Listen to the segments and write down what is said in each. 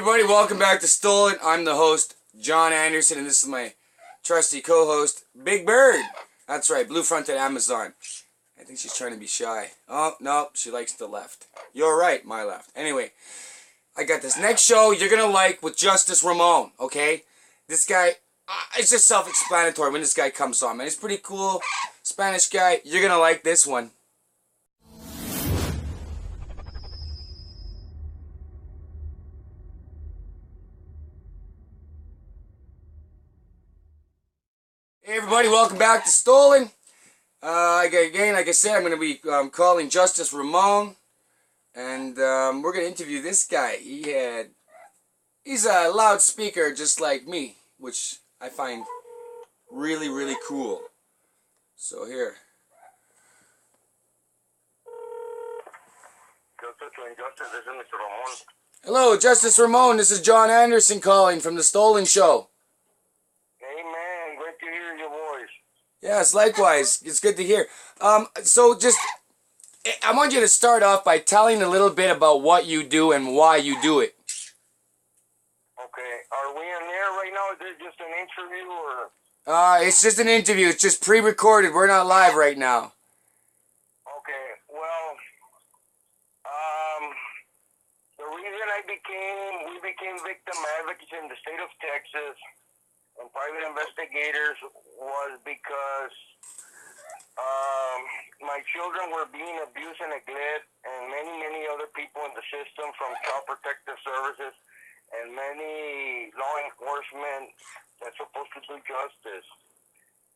everybody, welcome back to Stolen. I'm the host, John Anderson, and this is my trusty co-host, Big Bird. That's right, blue-fronted Amazon. I think she's trying to be shy. Oh, no, she likes the left. You're right, my left. Anyway, I got this next show you're going to like with Justice Ramon, okay? This guy, it's just self-explanatory when this guy comes on, man. He's pretty cool, Spanish guy. You're going to like this one. Hey everybody, welcome back to Stolen. Again, like I said, I'm going to be calling Justice Ramon, and we're going to interview this guy. He's a loudspeaker just like me, which I find really, really cool. So here. Justice, this is Mr. Ramon. Hello, Justice Ramon. This is John Anderson calling from the Stolen Show. Hey man, great to hear your voice. Yes, likewise. It's good to hear. So just, I want you to start off by telling a little bit about what you do and why you do it. Okay, are we in there right now? Is this just an interview or? It's just an interview. It's just pre-recorded. We're not live right now. Okay, well, the reason we became victim advocates in the state of Texas and private investigators was because my children were being abused and neglected, and many other people in the system, from Child Protective Services and many law enforcement that's supposed to do justice.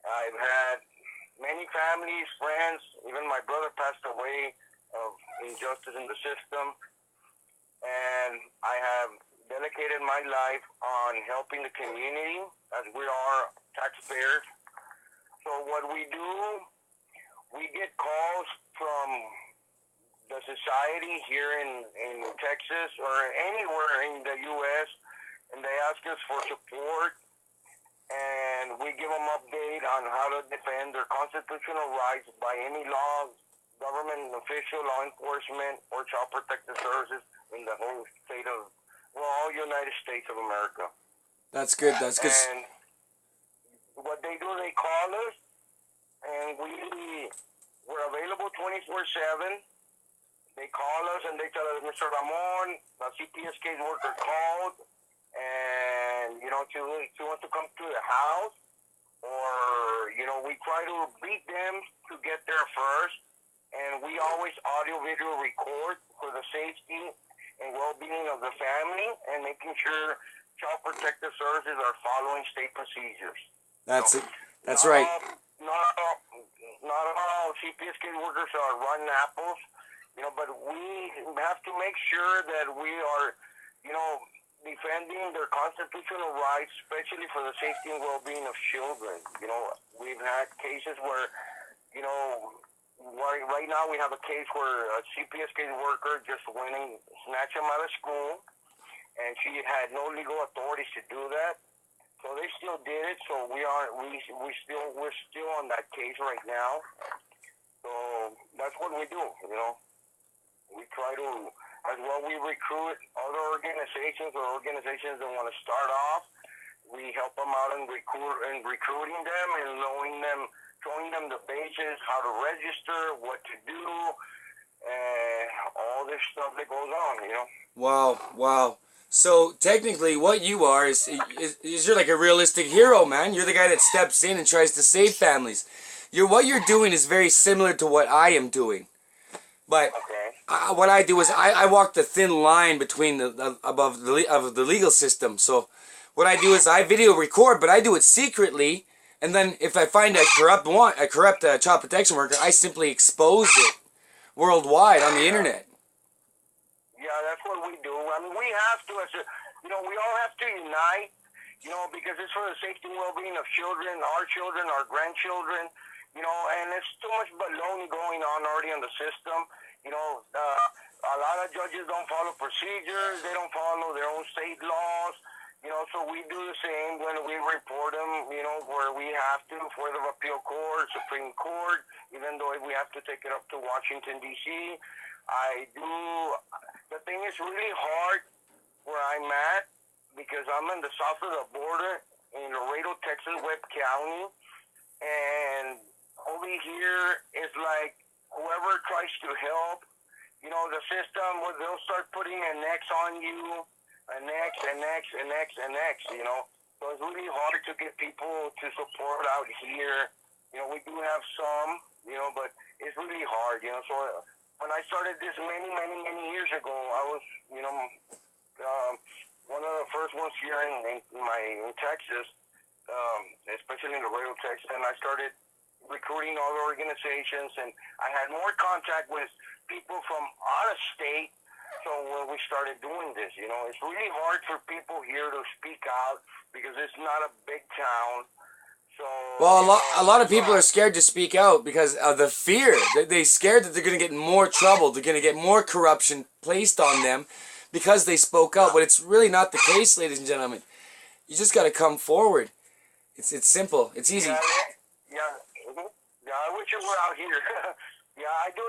I've had many families, friends, even my brother passed away of injustice in the system, and I have dedicated my life on helping the community as we are taxpayers. So what we do, we get calls from the society here in Texas or anywhere in the U.S., and they ask us for support, and we give them update on how to defend their constitutional rights by any law, government official, law enforcement, or Child Protective Services in the whole state of, well, all United States of America. That's good. That's good. And what they do, they call us, and we're available 24/7. They call us and they tell us, Mr. Ramon, a CPS case worker called, and she wants to come to the house, or we try to beat them to get there first, and we always audio-video record for the safety and well-being of the family and making sure Child Protective Services are following state procedures. That's it. That's right. Not all CPS case workers are rotten apples, but we have to make sure that we are, defending their constitutional rights, especially for the safety and well-being of children. We've had cases where, right now we have a case where a CPS case worker just went and snatched him out of school, and she had no legal authorities to do that. So they still did it. So we're still on that case right now. So that's what we do. We try to, as well, we recruit other organizations or organizations that want to start off. We help them out in recruiting them and showing them the basis, how to register, what to do, and all this stuff that goes on. Wow. So technically, what you are is you're like a realistic hero, man. You're the guy that steps in and tries to save families. What you're doing is very similar to what I am doing, but what I do is I walk the thin line between of the legal system. So what I do is I video record, but I do it secretly, and then if I find a corrupt child protection worker, I simply expose it worldwide on the internet. Yeah, that's what we do. I mean, we have to, we all have to unite, because it's for the safety and well-being of children, our grandchildren, and there's too much baloney going on already in the system. A lot of judges don't follow procedures. They don't follow their own state laws. So we do the same when we report them, where we have to, for the appeal court, Supreme Court, even though we have to take it up to Washington, D.C. The thing is really hard where I'm at because I'm in the south of the border in Laredo, Texas, Webb County, and over here is like whoever tries to help, you know, the system where they'll start putting an X on you, an X, an X, an X, an X, you know. So it's really hard to get people to support out here. You know, we do have some, you know, but it's really hard, you know. So when I started this many, many, many years ago, I was, you know, one of the first ones here in Texas, especially in Laredo, Texas, and I started recruiting all the organizations, and I had more contact with people from out of state. So when we started doing this, you know, it's really hard for people here to speak out because it's not a big town. So Well, a lot of people are scared to speak out because of the fear. They're scared that they're going to get in more trouble. They're going to get more corruption placed on them because they spoke out. But it's really not the case, ladies and gentlemen. You just got to come forward. It's simple. It's easy. Yeah, I wish you were out here. Yeah, I do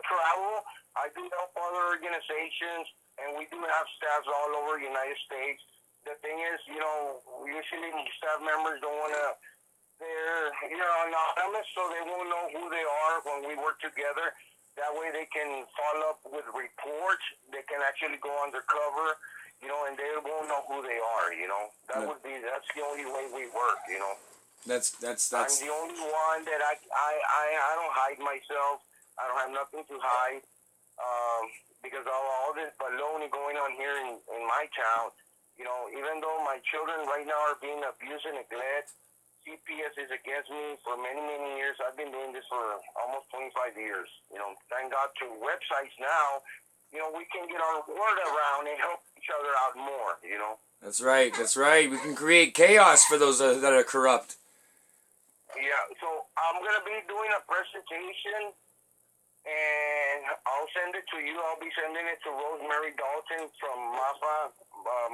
travel. I do help other organizations, and we do have staffs all over the United States. The thing is, you know, usually staff members don't want to, they're anonymous, so they won't know who they are when we work together. That way they can follow up with reports. They can actually go undercover, you know, and they won't know who they are, you know. That's the only way we work, you know. That's. I'm the only one that I don't hide myself. I don't have nothing to hide. Because of all this baloney going on here in my town, you know, even though my children right now are being abused and neglected, CPS is against me for many, many years. I've been doing this for almost 25 years. You know, thank God to websites now, you know, we can get our word around and help each other out more, you know. That's right. That's right. We can create chaos for those that are corrupt. Yeah, so I'm going to be doing a presentation, and I'll send it to you. I'll be sending it to Rosemary Dalton from MAFA,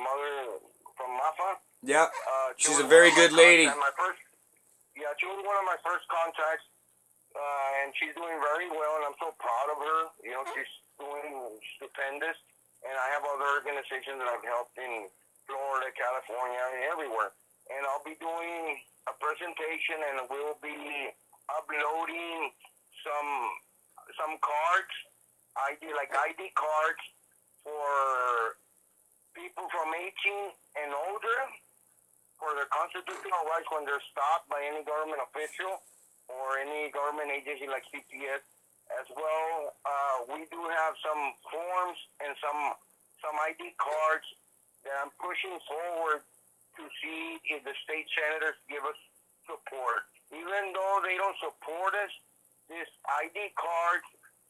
mother from MAFA. Yeah, she's a very good lady. She was one of my first contacts, and she's doing very well, and I'm so proud of her. You know, she's doing stupendous, and I have other organizations that I've helped in Florida, California, and everywhere. And I'll be doing a presentation, and we'll be uploading some cards, ID cards for people from 18 and older for their constitutional rights when they're stopped by any government official or any government agency like CPS. As well, we do have some forms and some ID cards that I'm pushing forward to see if the state senators give us support. Even though they don't support us, this ID card,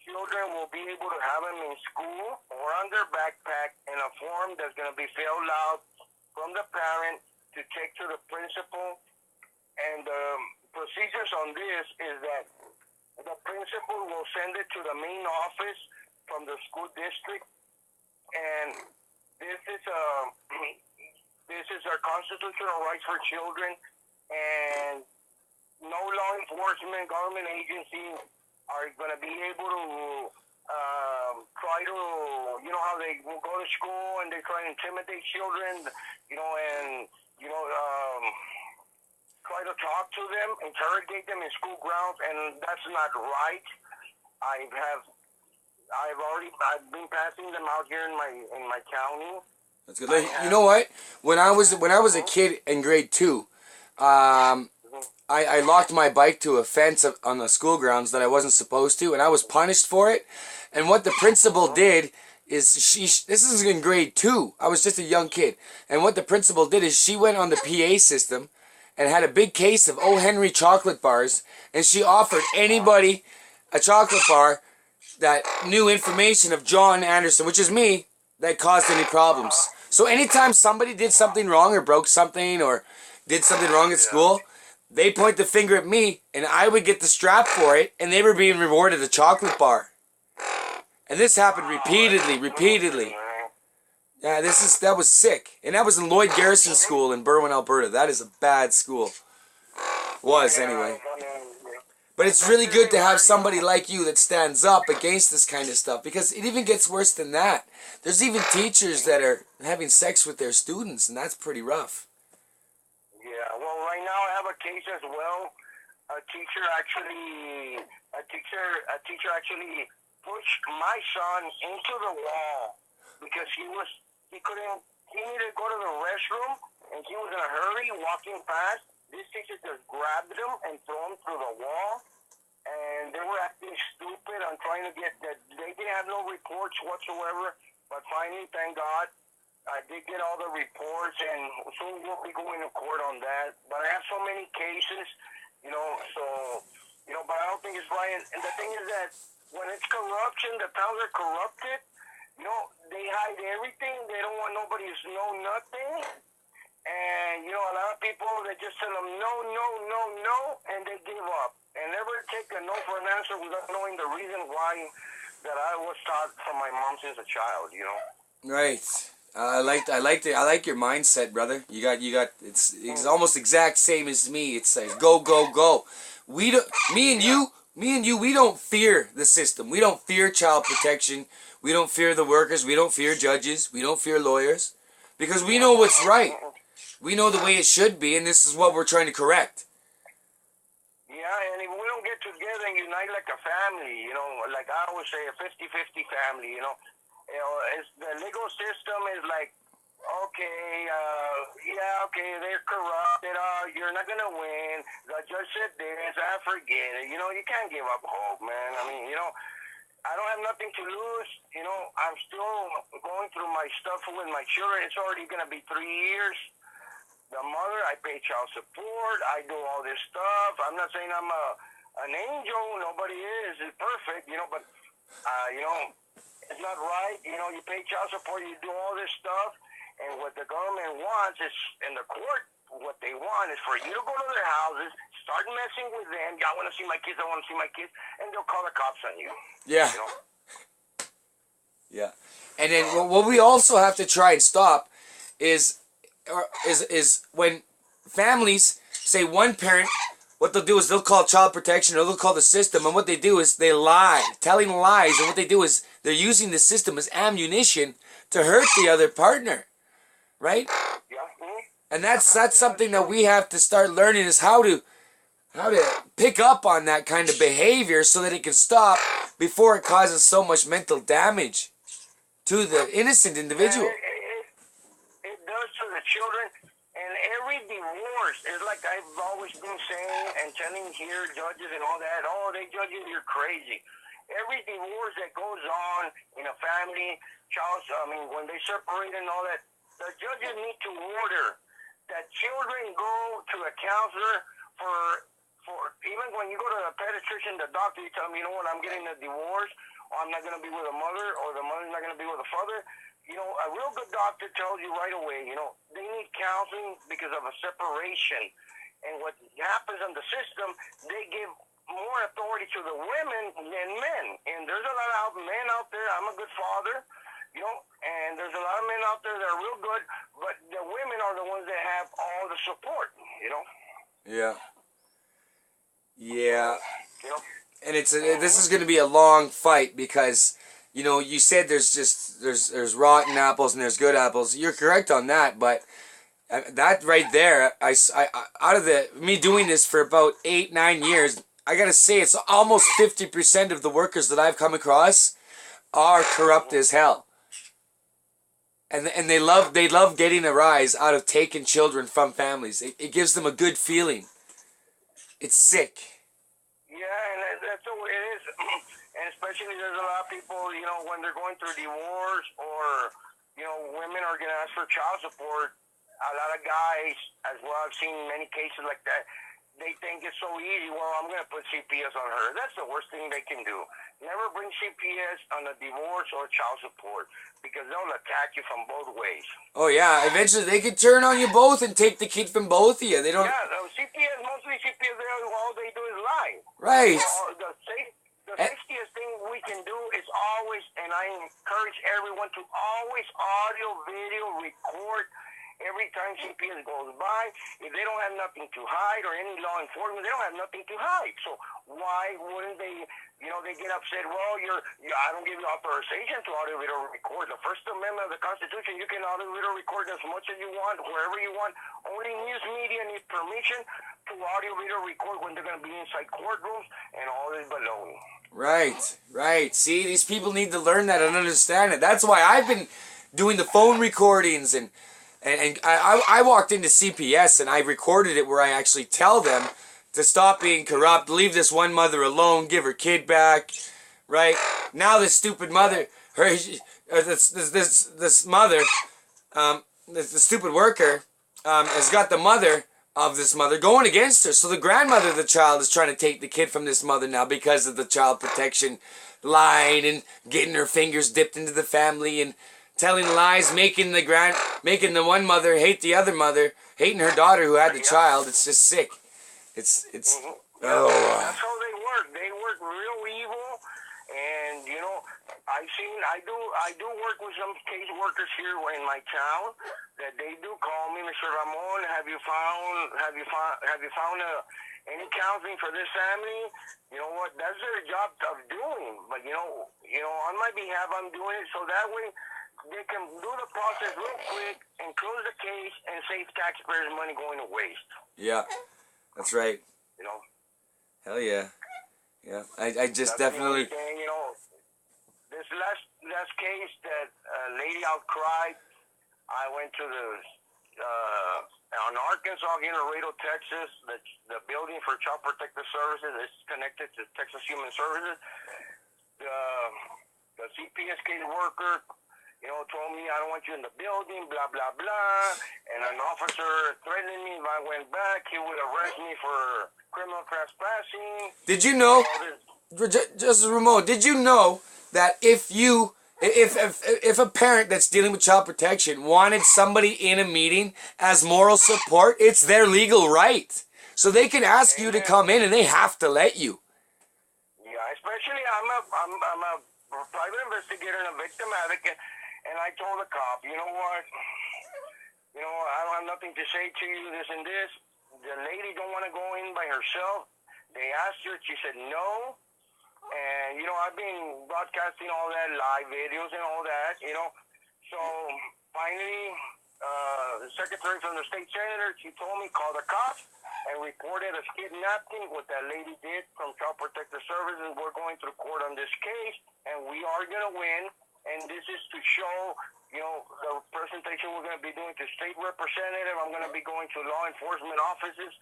children will be able to have them in school or on their backpack in a form that's going to be filled out from the parent to take to the principal. And the procedures on this is that the principal will send it to the main office from the school district, and this is our constitutional rights for children, and no law enforcement government agency are going to be able to try to, you know, how they will go to school and they try to intimidate children, you know, and, you know, try to talk to them, interrogate them in school grounds, and that's not right. I've been passing them out here in my county. That's good. You know what? When I was a kid in grade 2, I locked my bike to a fence on the school grounds that I wasn't supposed to, and I was punished for it. And what the principal did is this is in grade 2. I was just a young kid. And what the principal did is she went on the PA system and had a big case of O. Henry chocolate bars, and she offered anybody a chocolate bar that knew information of John Anderson, which is me, that caused any problems. So anytime somebody did something wrong or broke something or did something wrong at school, they point the finger at me, and I would get the strap for it, and they were being rewarded a chocolate bar. And this happened repeatedly. Yeah, that was sick. And that was in Lloyd Garrison School in Berwyn, Alberta. That is a bad school. Was, anyway. But it's really good to have somebody like you that stands up against this kind of stuff, because it even gets worse than that. There's even teachers that having sex with their students, and that's pretty rough. Yeah, well, right now I have a case as well. A teacher actually pushed my son into the wall because he needed to go to the restroom, and he was in a hurry walking past. This teacher just grabbed him and threw him through the wall, and they were acting stupid on trying to get that. They didn't have no reports whatsoever, but finally, thank God, I did get all the reports, and soon we'll be going to court on that. But I have so many cases, but I don't think it's right. And the thing is that when it's corruption, the towns are corrupted. They hide everything. They don't want nobody to know nothing. And, a lot of people, they just tell them no, no, no, no, and they give up. And never take a no for an answer without knowing the reason why that I was taught from my mom since a child, Right. I like your mindset, brother. You got. It's almost exact same as me. It says go, go, go. We don't. Me and you. We don't fear the system. We don't fear child protection. We don't fear the workers. We don't fear judges. We don't fear lawyers, because we know what's right. We know the way it should be, and this is what we're trying to correct. Yeah, and if we don't get together and unite like a family, like I always say, a 50-50 family, it's, the legal system is like, okay, they're corrupted, you're not going to win, the judge said this, I forget it, you can't give up hope, man. I mean, I don't have nothing to lose, I'm still going through my stuff with my children. It's already going to be 3 years. The mother, I pay child support, I do all this stuff. I'm not saying I'm an angel, nobody is, it's perfect, but, it's not right. You pay child support, you do all this stuff, and what the government wants is, in the court, what they want is for you to go to their houses, start messing with them. I want to see my kids, and they'll call the cops on you. Yeah. Yeah. And then what we also have to try and stop is when families say one parent, what they'll do is they'll call child protection or they'll call the system, and what they do is they lie, telling lies, and what they do is they're using the system as ammunition to hurt the other partner, right? Yeah. And that's something that we have to start learning, is how to pick up on that kind of behavior so that it can stop before it causes so much mental damage to the innocent individual. It does to the children. And every divorce is like I've always been saying and telling here, judges and all that, judges, you're crazy. Every divorce that goes on in a family, when they separate and all that, the judges need to order that children go to a counselor for even when you go to a pediatrician, the doctor, you tell them, I'm getting a divorce, or I'm not going to be with a mother, or the mother's not going to be with a father. A real good doctor tells you right away, they need counseling because of a separation. And what happens in the system, they give more authority to the women than men. And there's a lot of men out there. I'm a good father, and there's a lot of men out there that are real good, but the women are the ones that have all the support, Yeah. Yeah. And this is going to be a long fight because, you said there's rotten apples and there's good apples. You're correct on that, but that right there, I out of me doing this for about 8-9 years, I gotta say it's almost 50% of the workers that I've come across are corrupt as hell, and they love getting a rise out of taking children from families. It gives them a good feeling. It's sick. Yeah, and that's the way it is. And especially there's a lot of people, when they're going through divorce or, women are going to ask for child support. A lot of guys, as well, I've seen many cases like that, they think it's so easy. Well, I'm going to put CPS on her. That's the worst thing they can do. Never bring CPS on a divorce or child support because they'll attack you from both ways. Oh, yeah. Eventually they could turn on you both and take the kid from both of you. They don't... Yeah, mostly CPS, all they do is lie. Right. The safetiest thing we can do is always, and I encourage everyone to always audio, video, record every every time CPS goes by, if they don't have nothing to hide or any law enforcement, they don't have nothing to hide. So why wouldn't they, they get upset, well, I don't give you authorization to audio video record. The First Amendment of the Constitution, you can audio video record as much as you want, wherever you want. Only news media needs permission to audio video record when they're going to be inside courtrooms and all this baloney. Right, right. See, these people need to learn that and understand it. That's why I've been doing the phone recordings, and I walked into CPS and I recorded it where I actually tell them to stop being corrupt, leave this one mother alone, give her kid back, right? Now this stupid mother, this mother, the stupid worker, has got the mother of this mother going against her. So the grandmother of the child is trying to take the kid from this mother now because of the child protection line and getting her fingers dipped into the family and telling lies, making the one mother hate the other mother, hating her daughter who had the child. It's just sick. It's oh. That's how they work. They work real evil, and I do work with some case workers here in my town that they do call me, Mr. Ramon. Have you found any counseling for this family? You know what? That's their job of doing. But on my behalf, I'm doing it so that way they can do the process real quick and close the case and save taxpayers' money going to waste. Yeah, that's right. Hell yeah. Yeah, I just definitely... This last case that a lady outcried, I went to on Arkansas, in Laredo, Texas, the building for Child Protective Services is connected to Texas Human Services. The CPS case worker, told me, I don't want you in the building, blah, blah, blah. And an officer threatened me if I went back, he would arrest me for criminal trespassing. Did you know, Justice Ramon, did you know that if a parent that's dealing with child protection wanted somebody in a meeting as moral support, it's their legal right. So they can ask you to come in and they have to let you. Yeah, especially I'm a private investigator and a victim advocate. And I told the cop, you know what, I don't have nothing to say to you, this and this. The lady don't want to go in by herself. They asked her, she said no. And, I've been broadcasting all that, live videos and all that, So finally, the secretary from the state senator, she told me, call the cops and reported a kidnapping, what that lady did from Child Protective Services. We're going to court on this case, and we are going to win. And this is to show, the presentation we're going to be doing to state representative. I'm going to be going to law enforcement offices,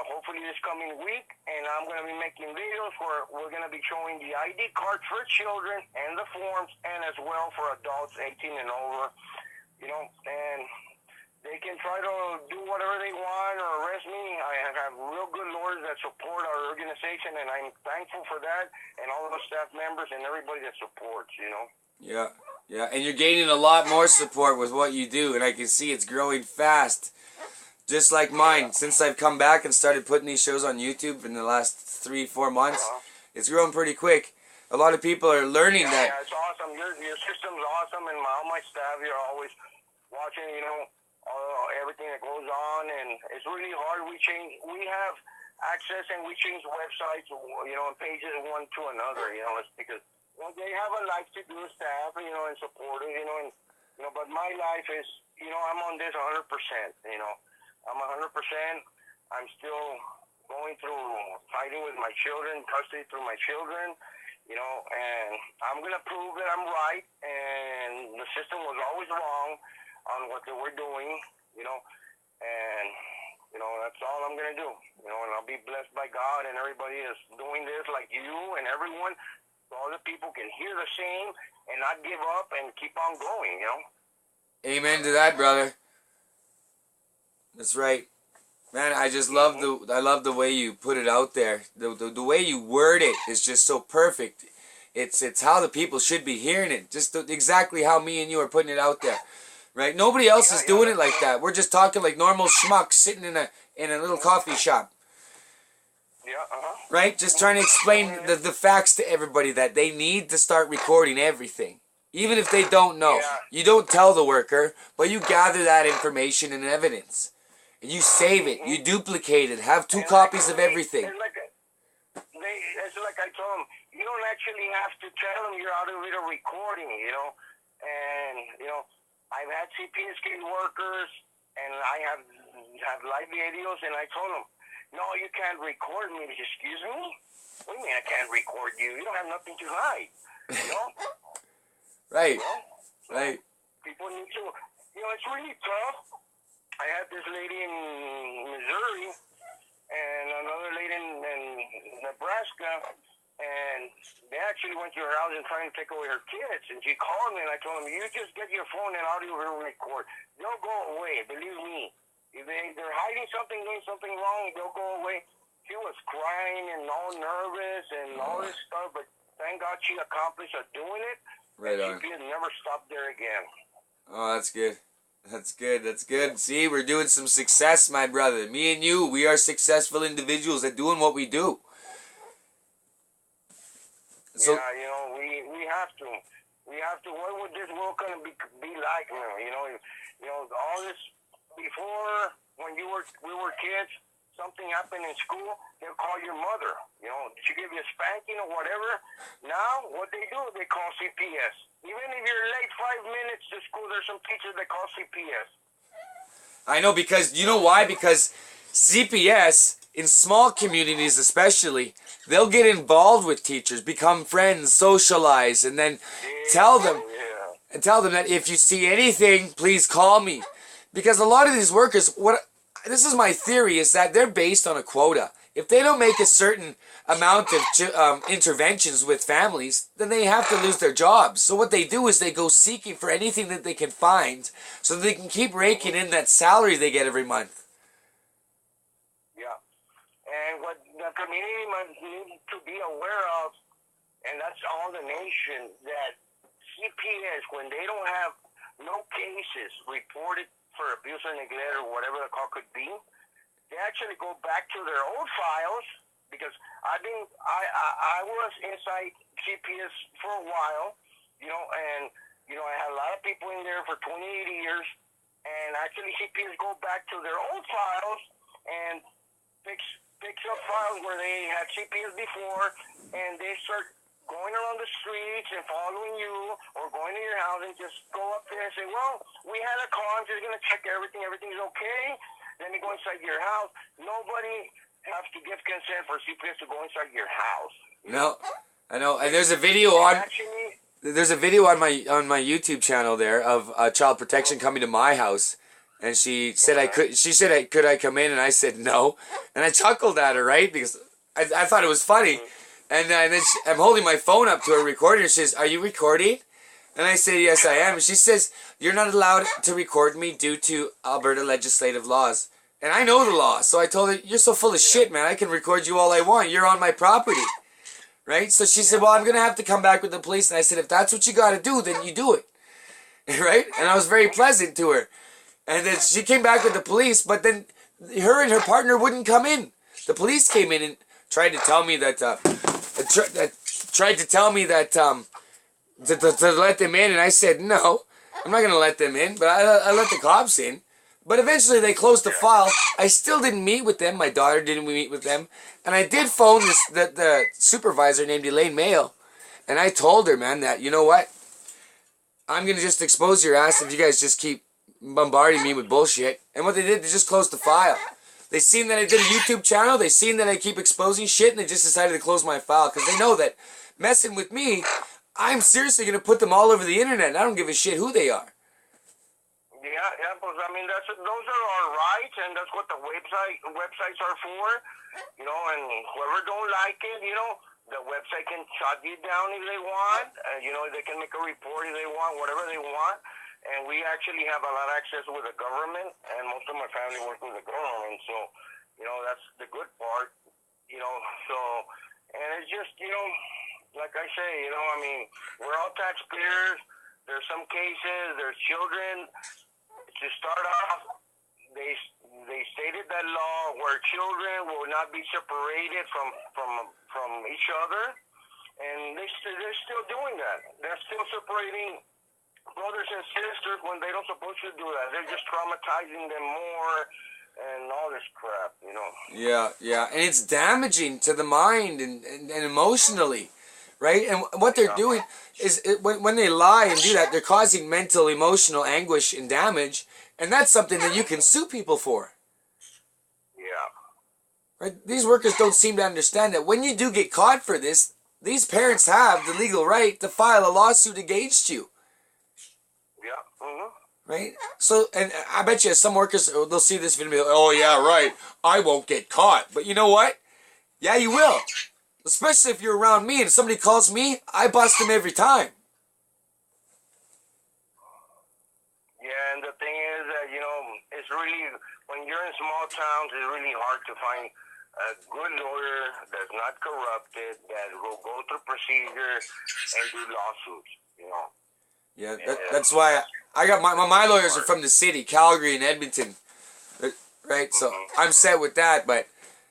hopefully this coming week. And I'm going to be making videos where we're going to be showing the ID cards for children and the forms, and as well for adults 18 and over, and they can try to do whatever they want or arrest me. I have real good lawyers that support our organization, and I'm thankful for that, and all of the staff members and everybody that supports, Yeah, yeah, and you're gaining a lot more support with what you do, and I can see it's growing fast. Just like mine, since I've come back and started putting these shows on YouTube in the last 3-4 months, it's grown pretty quick. A lot of people are learning that. Yeah, it's awesome. Your system's awesome, and all my staff here are always watching, everything that goes on, and it's really hard. We have access, and we change websites, and pages one to another, it's because they have a life to do, staff, and support it, but my life is, I'm on this 100%, I'm 100%. I'm still going through fighting with my children, custody through my children, and I'm going to prove that I'm right, and the system was always wrong on what they were doing, and, that's all I'm going to do, and I'll be blessed by God and everybody that's doing this, like you and everyone, so other people can hear the same and not give up and keep on going, Amen to that, brother. That's right. Man, I just love the way you put it out there. The way you word it is just so perfect. It's how the people should be hearing it. Just exactly how me and you are putting it out there. Right? Nobody else is doing it like that. We're just talking like normal schmucks sitting in a little coffee shop. Yeah, Right? Just trying to explain the facts to everybody that they need to start recording everything. Even if they don't know. Yeah. You don't tell the worker, but you gather that information and evidence. And you save it. You duplicate it. Have two And copies of everything. it's like I told them, you don't actually have to tell them you're out of video recording, you know. And, you know, I've had CPSK workers, and I have live videos, and I told them, no, you can't record me. Excuse me? What do you mean I can't record you? You don't have nothing to hide, you know? Right. You know? So Right. people need to, you know, it's really tough. I had this lady in Missouri and another lady in Nebraska, and they actually went to her house and trying to take away her kids. And she called me, and I told them, you just get your phone and audio record. They'll go away, believe me. If they're hiding something, doing something wrong, they'll go away. She was crying and all nervous and all this stuff, but thank God she accomplished doing it. Right and on. she never stopped there again. Oh, that's good. That's good. That's good. See, we're doing some success, my brother. Me and you, we are successful individuals at doing what we do. So, yeah, you know, we have to. We have to. What would this world gonna be like now? You know, all this before when we were kids. Something happened in school, they'll call your mother. You know, she give you a spanking or whatever. Now, what they do, they call CPS. Even if you're late 5 minutes to school, there's some teachers that call CPS. I know, because you know why? Because CPS in small communities, especially, they'll get involved with teachers, become friends, socialize, and then tell them that if you see anything, please call me. Because a lot of these workers, this is my theory, is that they're based on a quota. If they don't make a certain amount of interventions with families, then they have to lose their jobs. So what they do is they go seeking for anything that they can find so that they can keep raking in that salary they get every month. Yeah. And what the community must need to be aware of, and that's all the nation, that CPS, when they don't have no cases reported for abuse or neglect or whatever the call could be, they actually go back to their old files, because I was inside CPS for a while, you know, and you know I had a lot of people in there for 28 years, and actually CPS go back to their old files and picks up files where they had CPS before, and they start going around the streets and following you, or going to your house and just go up there and say, well, we had a call, I'm just going to check everything's okay. Then they go inside your house. Nobody has to give consent for CPS to go inside your house. No, I know. And there's a video on my YouTube channel there of child protection coming to my house, and she said could I come in, and I said no, and I chuckled at her, right, because I thought it was funny. And then I'm holding my phone up to her recording. She says, are you recording? And I say, yes, I am. And she says, you're not allowed to record me due to Alberta legislative laws. And I know the law. So I told her, you're so full of shit, man. I can record you all I want. You're on my property. Right? So she said, well, I'm going to have to come back with the police. And I said, if that's what you got to do, then you do it. Right? And I was very pleasant to her. And then she came back with the police, but then her and her partner wouldn't come in. The police came in and tried to tell me that... tried to tell me that to let them in, and I said no, I'm not going to let them in, but I let the cops in. But eventually they closed the file. I still didn't meet with them. My daughter didn't meet with them, and I did phone the supervisor named Elaine Mayo, and I told her, man, that, you know what, I'm going to just expose your ass if you guys just keep bombarding me with bullshit. And what they did, they just closed the file. They seen that I did a YouTube channel, they seen that I keep exposing shit, and they just decided to close my file, because they know that messing with me, I'm seriously going to put them all over the internet, and I don't give a shit who they are. Yeah, because I mean, those are our rights, and that's what the websites are for, you know, and whoever don't like it, you know, the website can shut you down if they want, you know, they can make a report if they want, whatever they want. And we actually have a lot of access with the government, and most of my family works with the government, so, you know, that's the good part, you know, so, and it's just, you know, like I say, you know, I mean, we're all taxpayers, there's some cases, there's children. To start off, they stated that law where children will not be separated from each other, And they're still doing that. They're still separating brothers and sisters when they don't supposed to do that. They're just traumatizing them more and all this crap, you know. Yeah, and it's damaging to the mind and emotionally, right? And what they're doing is when they lie and do that, they're causing mental, emotional anguish and damage, and that's something that you can sue people for. Yeah. Right? These workers don't seem to understand that when you do get caught for this, these parents have the legal right to file a lawsuit against you. Yeah. Right? So, and I bet you some workers, they'll see this video and be like, oh yeah, right, I won't get caught. But you know what? Yeah, you will. Especially if you're around me and somebody calls me, I bust them every time. Yeah, and the thing is that, you know, it's really, when you're in small towns, it's really hard to find a good lawyer that's not corrupted, that will go through procedure and do lawsuits, you know. Yeah, that's why I got my lawyers are from the city, Calgary and Edmonton. Right? So I'm set with that, but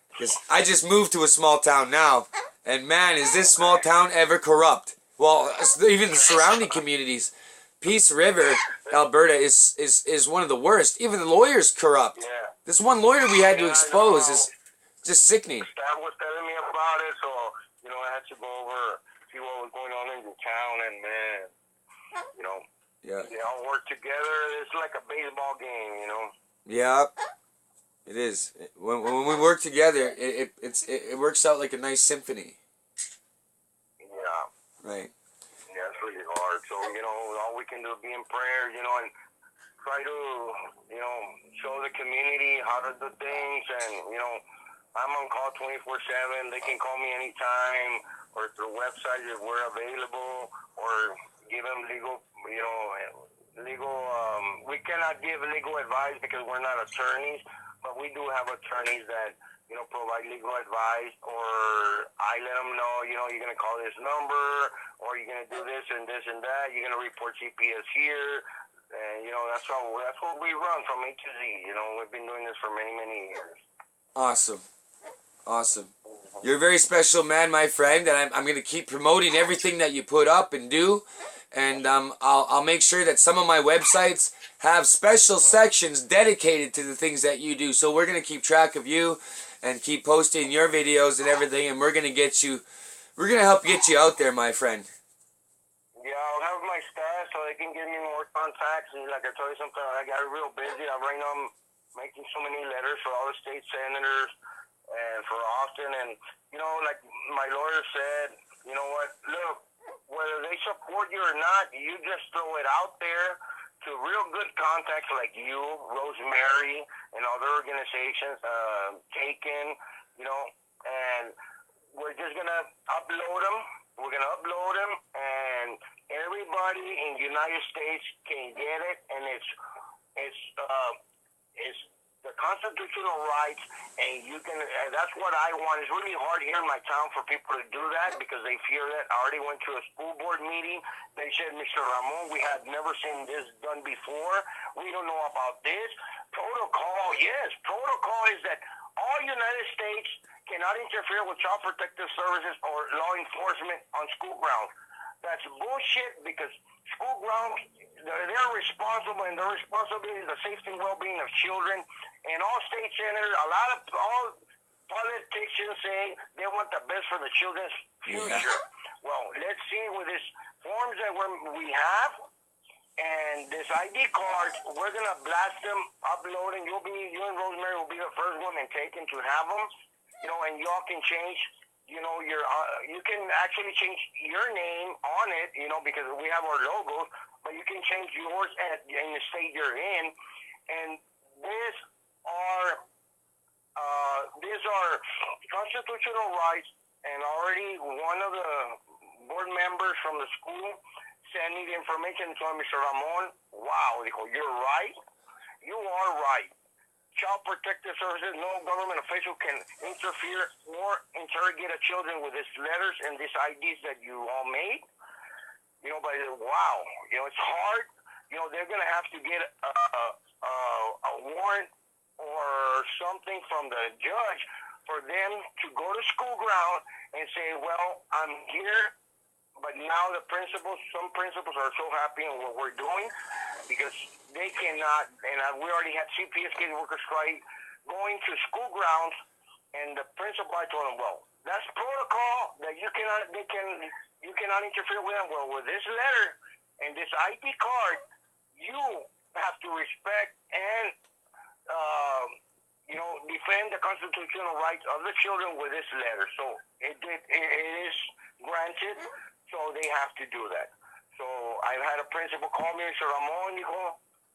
because I just moved to a small town now, and man, is this small town ever corrupt. Well, even the surrounding communities. Peace River, Alberta, is one of the worst. Even the lawyers corrupt. Yeah. This one lawyer we had to expose is just sickening. Staff was telling me about it, so, you know, I had to go over, see what was going on in the town, and man, you know, they all work together. It's like a baseball game, you know. Yeah, it is. When we work together, it works out like a nice symphony. Yeah. Right. Yeah, it's really hard. So, you know, all we can do is be in prayer, you know, and try to, you know, show the community how to do things. And, you know, I'm on call 24/7. They can call me anytime, or through websites if we're available, or give them legal, you know, we cannot give legal advice because we're not attorneys, but we do have attorneys that, you know, provide legal advice, or I let them know, you know, you're going to call this number, or you're going to do this and this and that, you're going to report GPS here, and, you know, that's what we run from A to Z, you know, we've been doing this for many, many years. Awesome. You're a very special man, my friend, and I'm going to keep promoting everything that you put up and do, and I'll make sure that some of my websites have special sections dedicated to the things that you do, so we're going to keep track of you and keep posting your videos and everything, and we're going to help get you out there, my friend. Yeah, I'll have my staff so they can give me more contacts, and like I told you something, I got real busy. Right now I'm making so many letters for all the state senators and for Austin, and, you know, like my lawyer said, you know what, look, whether they support you or not, you just throw it out there to real good contacts like you, Rosemary, and other organizations, Taken, you know, and we're just going to upload them. We're going to upload them, and everybody in the United States can get it, and it's the constitutional rights, and you can. And that's what I want. It's really hard here in my town for people to do that because they fear that. I already went to a school board meeting. They said, Mr. Ramon, we have never seen this done before. We don't know about this. Protocol, yes. Protocol is that all United States cannot interfere with Child Protective Services or law enforcement on school grounds. That's bullshit because school grounds, they're responsible, and their responsibility is the safety and well-being of children. And all state senators, all politicians say they want the best for the children's future. Yeah. Well, let's see with these forms that we have and this ID card, we're going to blast them, upload, and you and Rosemary will be the first one and taken to have them, you know, and y'all can change, you know, you can actually change your name on it, you know, because we have our logos, but you can change yours in the state you're in, and these are constitutional rights, and already one of the board members from the school sent me the information to Mr. Ramon. Wow, dijo, you're right. You are right. Child Protective Services, no government official can interfere or interrogate a children with these letters and these IDs that you all made. You know, but wow, you know, it's hard. You know, they're going to have to get a warrant or something from the judge for them to go to school ground and say, well, I'm here, but now some principals are so happy in what we're doing because they cannot, and we already had CPS case workers strike going to school grounds, and the principal, I told them, well, that's protocol that you cannot interfere with them. Well, with this letter and this ID card, you have to respect and defend the constitutional rights of the children with this letter. So it is granted, so they have to do that. So I've had a principal call me and say, Ramon,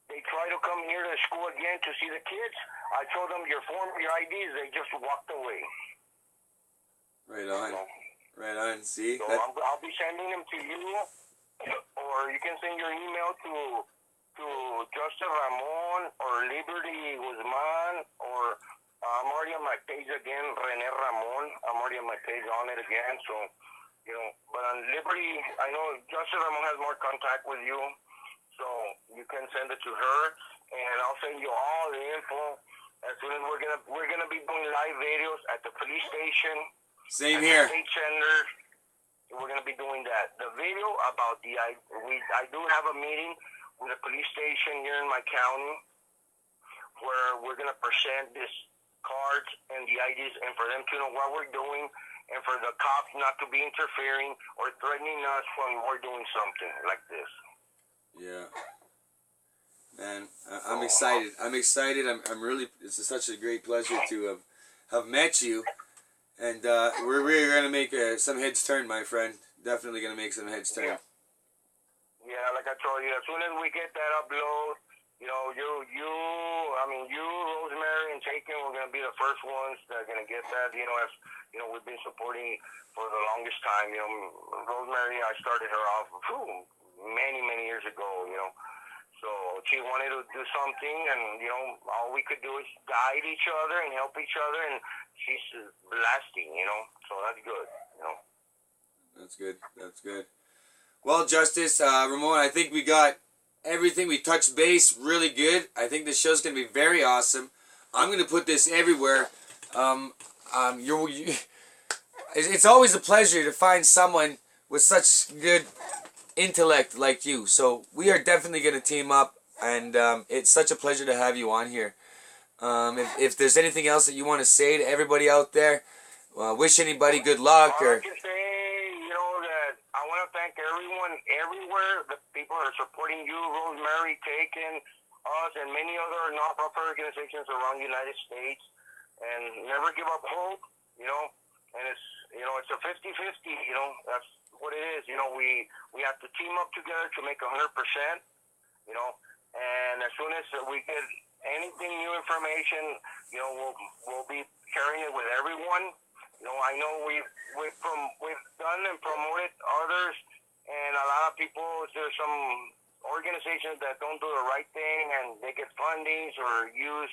they try to come here to school again to see the kids. I told them your IDs, they just walked away. Right on. Right on. See? So I'll be sending them to you, or you can send your email to Justin Ramon or Liberty Guzman, or I'm already on my page again, Rene Ramon. I'm already on my page on it again. So, but on Liberty, I know Justin Ramon has more contact with you, so you can send it to her, and I'll send you all the info. As soon as we're gonna be doing live videos at the police station. Same here. State Center. We're gonna be doing that. The video about I do have a meeting with a police station here in my county where we're going to present this cards and the IDs and for them to know what we're doing and for the cops not to be interfering or threatening us when we're doing something like this. Yeah. Man, I'm excited. I'm excited. I'm really, it's such a great pleasure to have met you. And we're really going to make some heads turn, my friend. Definitely going to make some heads turn. Yeah, like I told you, as soon as we get that upload, you, Rosemary, and Taken, we're going to be the first ones that are going to get that. As we've been supporting for the longest time. Rosemary, I started her off many, many years ago. So she wanted to do something, and all we could do is guide each other and help each other, and she's blasting. So that's good. That's good. That's good. Well, Justice, Ramon, I think we got everything. We touched base really good. I think this show's going to be very awesome. I'm going to put this everywhere. It's always a pleasure to find someone with such good intellect like you. So we are definitely going to team up, and it's such a pleasure to have you on here. If there's anything else that you want to say to everybody out there, wish anybody good luck. Or I want to thank everyone everywhere. The people that are supporting you, Rosemary, Taken, us, and many other non-profit organizations around the United States. And never give up hope, And it's a 50-50, That's what it is. We have to team up together to make 100%, And as soon as we get anything new information, we'll be sharing it with everyone. I know we've done and promoted others, and a lot of people, there's some organizations that don't do the right thing, and they get fundings or use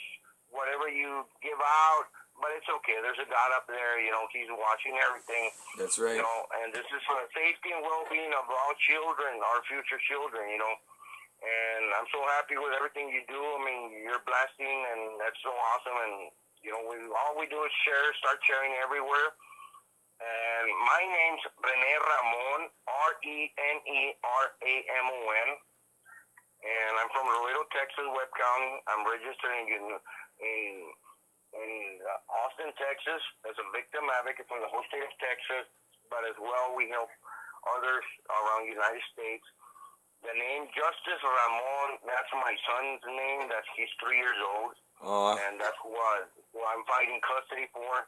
whatever you give out, but it's okay. There's a God up there, He's watching everything. That's right. And this is for the safety and well-being of our children, our future children, And I'm so happy with everything you do. I mean, you're blasting, and that's so awesome, and all we do is start sharing everywhere. And my name's Rene Ramon, RENERAMON, and I'm from Laredo, Texas, Webb County. I'm registered in Austin, Texas, as a victim advocate from the whole state of Texas, but as well we help others around the United States. The name Justice Ramon, that's my son's name. He's 3 years old. And that's who I'm fighting custody for.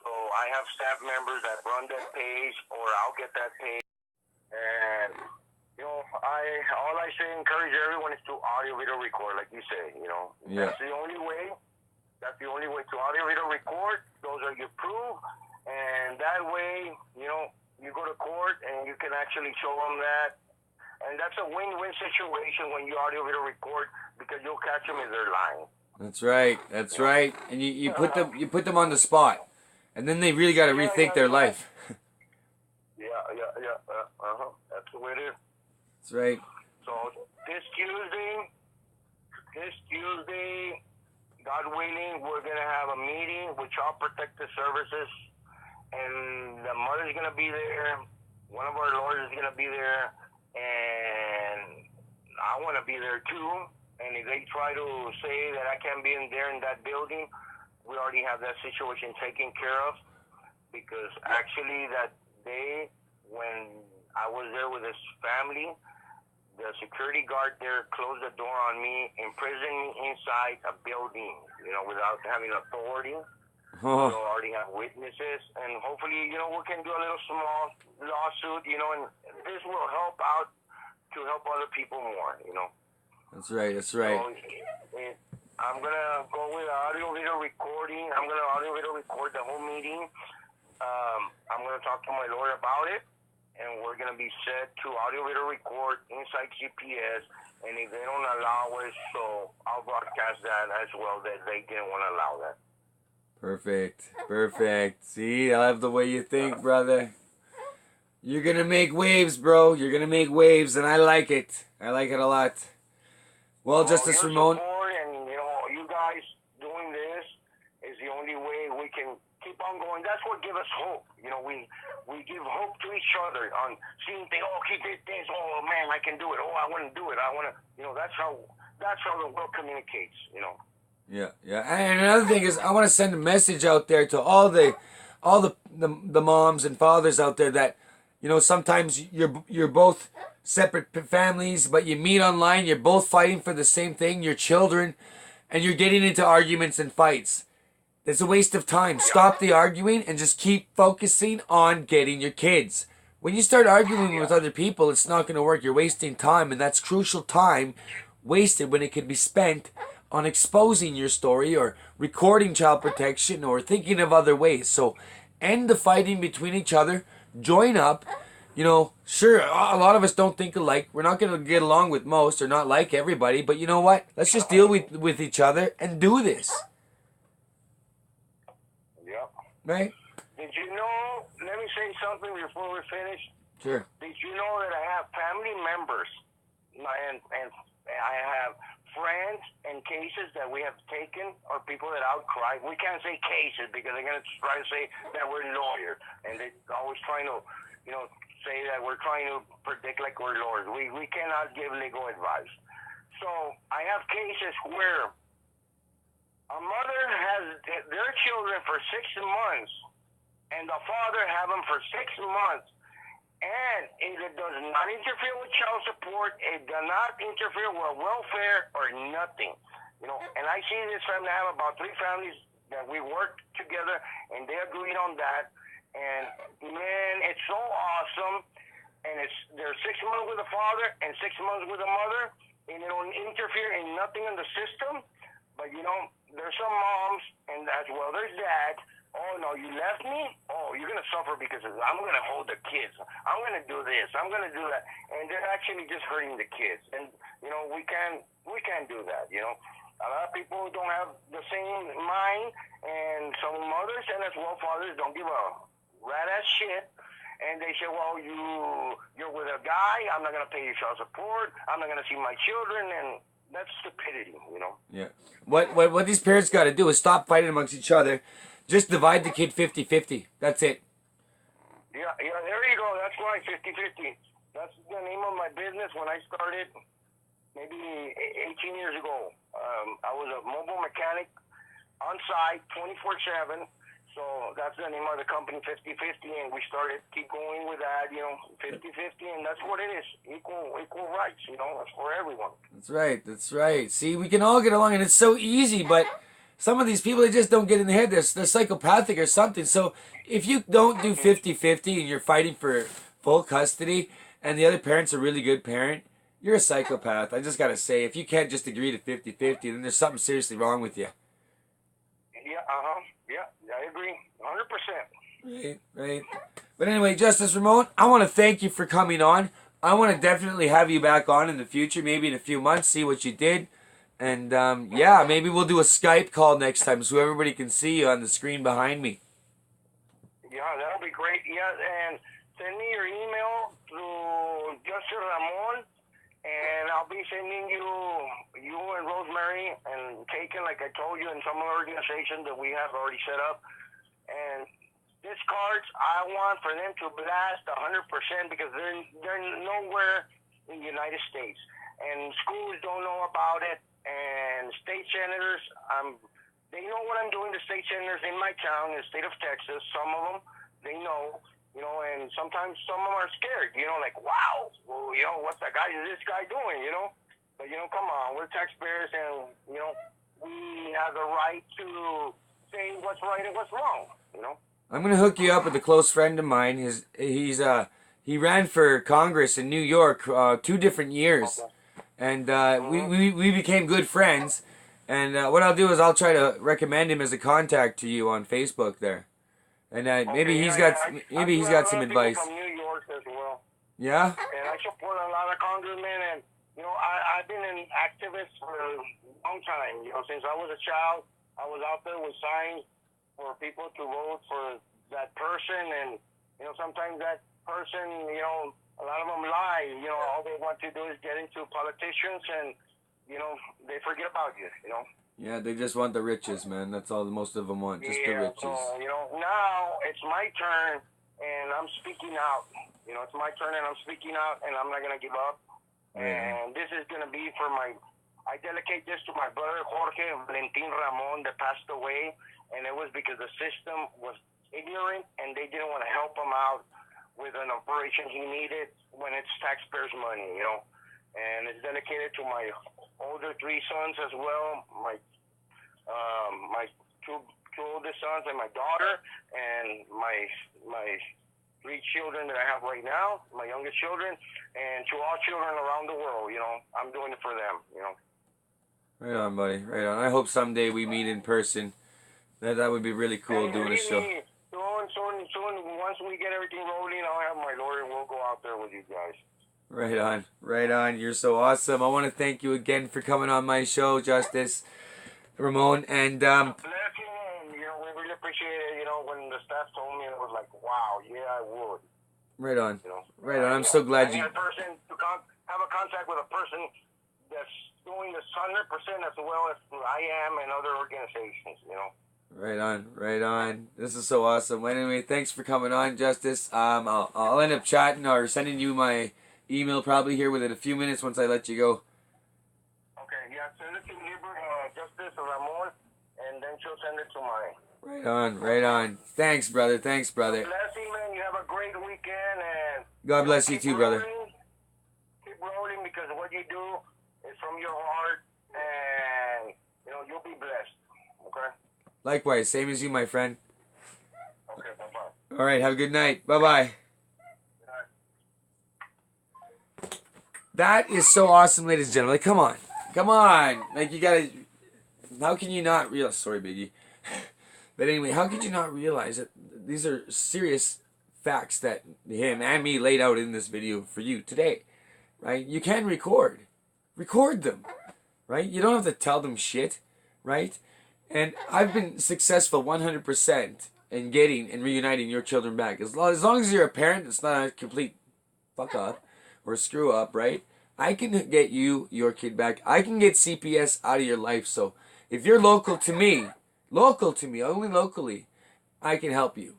So I have staff members that run that page, or I'll get that page. And all I say, encourage everyone is to audio video record, like you say. Yeah. That's the only way. That's the only way to audio video record. Those are your proof, and that way, you go to court and you can actually show them that. And that's a win-win situation when you audio video record, because you'll catch them if they're lying. That's right. That's right. And you put them on the spot, and then they really got to rethink their life. That's the way it is. That's right. So this Tuesday, God willing, we're gonna have a meeting with Child Protective Services, and the mother's gonna be there. One of our lawyers is gonna be there, and I want to be there too. And if they try to say that I can't be in there in that building, we already have that situation taken care of. Because actually, that day when I was there with his family, the security guard there closed the door on me, imprisoned me inside a building, without having authority. Oh. We already have witnesses, and hopefully, we can do a little small lawsuit, and this will help out to help other people more, That's right. That's right. So, I'm going to go with audio-video recording. I'm going to audio-video record the whole meeting. I'm going to talk to my lawyer about it, and we're going to be set to audio-video record inside GPS, and if they don't allow us, so I'll broadcast that as well, that they didn't want to allow that. Perfect. Perfect. See, I love the way you think, brother. You're going to make waves, bro. You're going to make waves, and I like it. I like it a lot. Well, Justice Ramon. Support and, you guys doing this is the only way we can keep on going. That's what gives us hope. We give hope to each other on seeing things. Oh, he did this. Oh, man, I can do it. Oh, I want to do it. I want to, that's how the world communicates, Yeah, yeah. And another thing is, I want to send a message out there to all the moms and fathers out there that, sometimes you're both separate families, but you meet online. You're both fighting for the same thing, your children, and you're getting into arguments and fights. It's a waste of time. Stop the arguing and just keep focusing on getting your kids. When you start arguing with other people, it's not going to work. You're wasting time, and that's crucial time wasted when it could be spent on exposing your story or recording child protection or thinking of other ways. So end the fighting between each other. Join up. Sure, a lot of us don't think alike. We're not going to get along with most or not like everybody. But you know what? Let's just deal with each other and do this. Yep. Right? Did you know, let me say something before we finish. Sure. Did you know that I have family members and I have friends and cases that we have taken or people that outcry? We can't say cases because they're going to try to say that we're lawyers. And they're always trying to, say that we're trying to predict like we're lawyers. We cannot give legal advice. So I have cases where a mother has their children for 6 months and the father have them for 6 months. And it does not interfere with child support. It does not interfere with welfare or nothing. And I see this family. I have about 3 families that we worked together, and they agreed on that. And, man, it's so awesome. And they're 6 months with the father and 6 months with the mother, and it don't interfere in nothing in the system. But, there's some moms, and as well, there's dads. Oh, no, you left me? Oh, you're going to suffer because I'm going to hold the kids. I'm going to do this. I'm going to do that. And they're actually just hurting the kids. And, we can't do that, A lot of people don't have the same mind, and some mothers and as well fathers don't give a rat-ass shit. And they say, well, you're with a guy. I'm not going to pay you child support. I'm not going to see my children. And that's stupidity, Yeah. What these parents got to do is stop fighting amongst each other. Just divide the kid 50-50. That's it. Yeah, there you go. That's right, 50-50. That's the name of my business when I started maybe 18 years ago. I was a mobile mechanic on site 24/7. So that's the name of the company, 50-50, and we keep going with that, 50-50, and that's what it is, equal rights, it's for everyone. That's right, that's right. See, we can all get along, and it's so easy, but some of these people, they just don't get in the head. They're psychopathic or something. So if you don't do 50-50 and you're fighting for full custody, and the other parent's a really good parent, you're a psychopath. I just got to say, if you can't just agree to 50-50, then there's something seriously wrong with you. Yeah, I agree, 100%. Right. But anyway, Justice Ramon, I want to thank you for coming on. I want to definitely have you back on in the future, maybe in a few months, see what you did. And maybe we'll do a Skype call next time so everybody can see you on the screen behind me. Yeah, that'll be great. Yeah, and send me your email to Justice Ramon And I'll be sending you and Rosemary and Taken, like I told you, and some organizations that we have already set up. And these cards, I want for them to blast 100% because they're nowhere in the United States. And schools don't know about it. And state senators, they know what I'm doing to state senators in my town, in the state of Texas. Some of them, they know. And sometimes some of them are scared, like, wow, well, what's this guy doing, But, come on, we're taxpayers and, we have the right to say what's right and what's wrong, I'm gonna hook you up with a close friend of mine. He ran for Congress in New York 2 different years, Okay. and we became good friends. And what I'll do is I'll try to recommend him as a contact to you on Facebook there. And maybe he's got some advice. From New York as well. Yeah. And I support a lot of congressmen, and I've been an activist for a long time. Since I was a child, I was out there with signs for people to vote for that person, and sometimes that person, a lot of them lie. All they want to do is get into politicians, and they forget about you. Yeah, they just want the riches, man. That's all most of them want, just the riches. So, now it's my turn, and I'm speaking out. It's my turn, and I'm speaking out, and I'm not going to give up. Yeah. And this is going to be I dedicate this to my brother, Jorge Valentin Ramon, that passed away, and it was because the system was ignorant, and they didn't want to help him out with an operation he needed when it's taxpayers' money, And it's dedicated to my older 3 sons as well, my two oldest sons and my daughter, and my 3 children that I have right now, my youngest children, and to all children around the world. I'm doing it for them. Right on, buddy. Right on. I hope someday we meet in person. That would be really cool, and doing a show. Soon, once we get everything rolling, I'll have my lawyer. We'll go out there with you guys. Right on. Right on. You're so awesome. I want to thank you again for coming on my show, Justice Ramon. And Blessing, and we really appreciate it. When the staff told me, it was like, wow, yeah, I would. right on. Right on. I'm so glad I you. need a person to have a contact with a person that's doing this 100% as well as I am and other organizations. Right on. Right on. This is so awesome. Anyway, thanks for coming on, Justice. I'll end up chatting or sending you my email probably here within a few minutes once I let you go. Okay, yeah, send it to Justice Ramon, and then she'll send it to mine. Right on, right on. Thanks, brother. Thanks, brother. Bless you, man. You have a great weekend, and God bless you too, brother. Keep rolling because what you do is from your heart, and you'll be blessed. Okay. Likewise, same as you, my friend. Okay. Bye-bye. All right, have a good night. Bye-bye. That is so awesome, ladies and gentlemen. Like, come on. Come on. Like, you gotta... How can you not realize... Sorry, Biggie. But anyway, how could you not realize that these are serious facts that him and me laid out in this video for you today, right? You can record. Record them, right? You don't have to tell them shit, right? And I've been successful 100% in getting and reuniting your children back. As long as you're a parent, it's not a complete fuck up or screw up, right? I can get you, your kid back. I can get CPS out of your life. So if you're local to me, only locally, I can help you.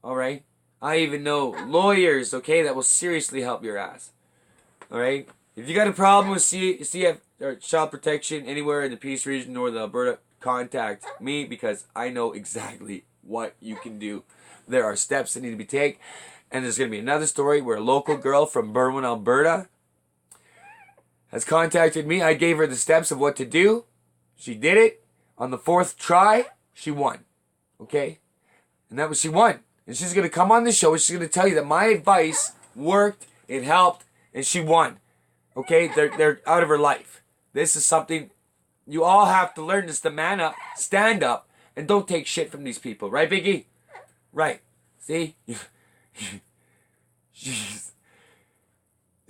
All right? I even know lawyers, okay, that will seriously help your ass. All right? If you got a problem with CF or child protection anywhere in the Peace region or the Alberta, contact me because I know exactly what you can do. There are steps that need to be taken. And there's going to be another story where a local girl from Berwyn, Alberta has contacted me. I gave her the steps of what to do. She did it. On the 4th try, she won. Okay? And that was, she won. And she's going to come on the show and she's going to tell you that my advice worked, it helped, and she won. Okay? They're out of her life. This is something you all have to learn, is to man up, stand up, and don't take shit from these people. Right, Biggie? Right. See? Jeez.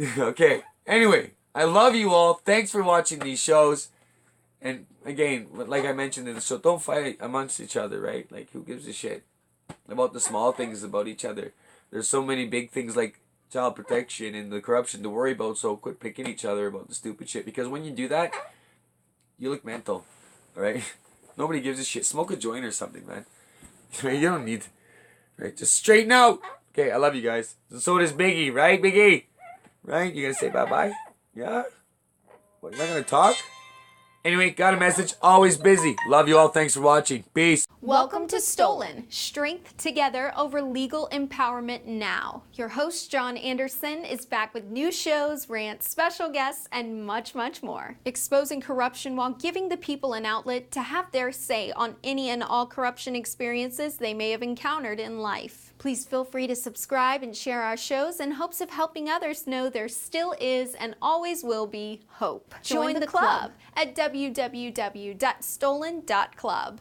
Okay. Anyway, I love you all. Thanks for watching these shows. And again, like I mentioned in the show, don't fight amongst each other, right? Like, who gives a shit about the small things about each other? There's so many big things like child protection and the corruption to worry about, so quit picking each other about the stupid shit. Because when you do that, you look mental, alright? Nobody gives a shit. Smoke a joint or something, man. You don't need, right? Just straighten out. Okay, I love you guys. So does Biggie, right, Biggie? Right? You gonna say bye-bye? Yeah? What, you're not gonna talk? Anyway, got a message. Always busy. Love you all. Thanks for watching. Peace. Welcome to Stolen, Strength Together Over Legal Empowerment Now. Your host, John Anderson, is back with new shows, rants, special guests, and much, much more. Exposing corruption while giving the people an outlet to have their say on any and all corruption experiences they may have encountered in life. Please feel free to subscribe and share our shows in hopes of helping others know there still is and always will be hope. Join the club at www.stolen.club.